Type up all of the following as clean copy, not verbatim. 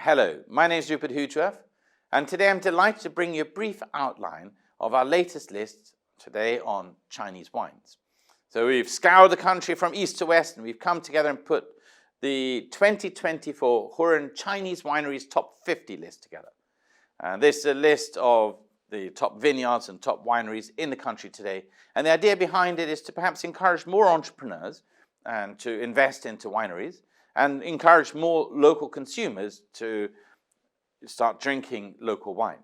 Hello, my name is Rupert Hoodruff, and today I'm delighted to bring you a brief outline of our latest list today on Chinese wines. So we've scoured the country from east to west, and we've come together and put the 2024 Hurun Chinese Wineries Top 50 list together. And this is a list of the top vineyards and top wineries in the country today. And the idea behind it is to perhaps encourage more entrepreneurs and to invest into wineries, and encourage more local consumers to start drinking local wine.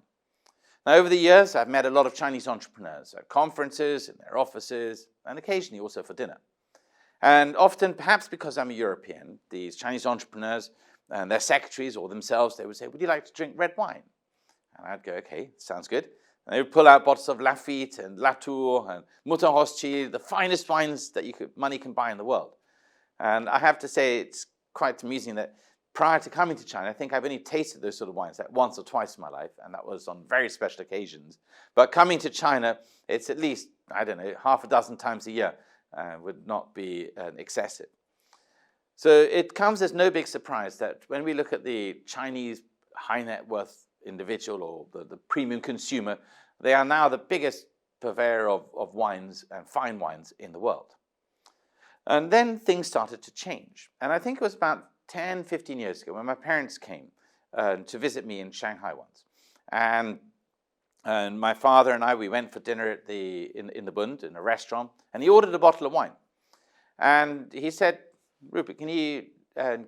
Now, over the years, I've met a lot of Chinese entrepreneurs at conferences, in their offices, and occasionally also for dinner. And often, perhaps because I'm a European, these Chinese entrepreneurs and their secretaries or themselves, they would say, "Would you like to drink red wine?" And I'd go, "Okay, sounds good." And they would pull out bottles of Lafite and Latour and Mouton Rothschild, the finest wines that money can buy in the world. And I have to say, it's quite amusing that prior to coming to China, I think I've only tasted those sort of wines like once or twice in my life, and that was on very special occasions. But coming to China, it's at least, I don't know, half a dozen times a year, would not be excessive. So it comes as no big surprise that when we look at the Chinese high net worth individual or the premium consumer, they are now the biggest purveyor of wines and fine wines in the world. And then things started to change. And I think it was about 10, 15 years ago when my parents came to visit me in Shanghai once. And my father and I, we went for dinner at in the Bund, in a restaurant, and he ordered a bottle of wine. And he said, "Rupert, can you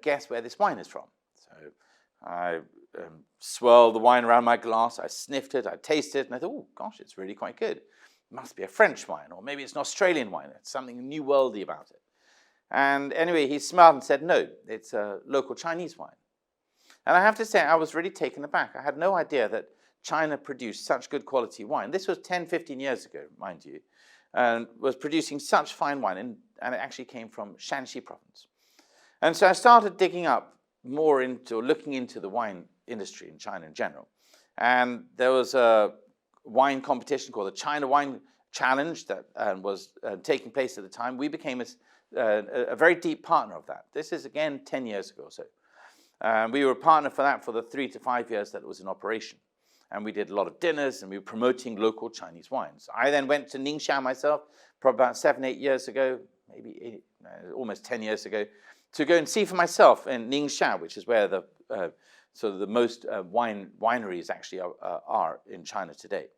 guess where this wine is from?" So I swirled the wine around my glass, I sniffed it, I tasted it, and I thought, "Oh gosh, it's really quite good. It must be a French wine, or maybe it's an Australian wine. It's something new worldy about it." And anyway, he smiled and said, "No, it's a local Chinese wine." And I have to say, I was really taken aback. I had no idea that China produced such good quality wine. This was 10, 15 years ago, mind you, and was producing such fine wine, and it actually came from Shanxi province. And so I started digging up more into, looking into the wine industry in China in general. And there was a wine competition called the China Wine Challenge that was taking place at the time. We became a very deep partner of that. This is again 10 years ago or so. We were a partner for that for the 3 to 5 years that it was in operation. And we did a lot of dinners, and we were promoting local Chinese wines. I then went to Ningxia myself, probably about 7, 8 years ago, maybe almost 10 years ago, to go and see for myself in Ningxia, which is where the most wineries actually are in China today.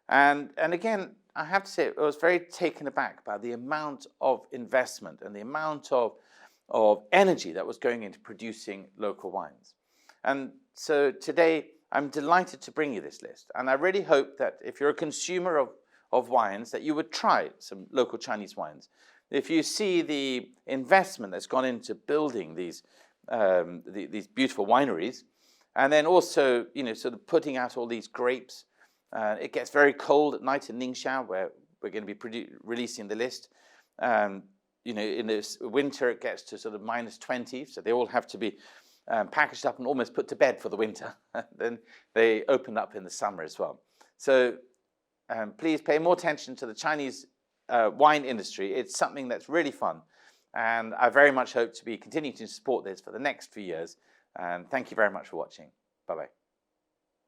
And again, I have to say, I was very taken aback by the amount of investment and the amount of energy that was going into producing local wines. And so today, I'm delighted to bring you this list. And I really hope that if you're a consumer of wines, that you would try some local Chinese wines. If you see the investment that's gone into building these beautiful wineries, and then also, sort of putting out all these grapes. It gets very cold at night in Ningxia, where we're going to be releasing the list. In this winter, it gets to sort of -20, so they all have to be packaged up and almost put to bed for the winter. Then they open up in the summer as well. So please pay more attention to the Chinese wine industry. It's something that's really fun. And I very much hope to be continuing to support this for the next few years. And thank you very much for watching. Bye-bye.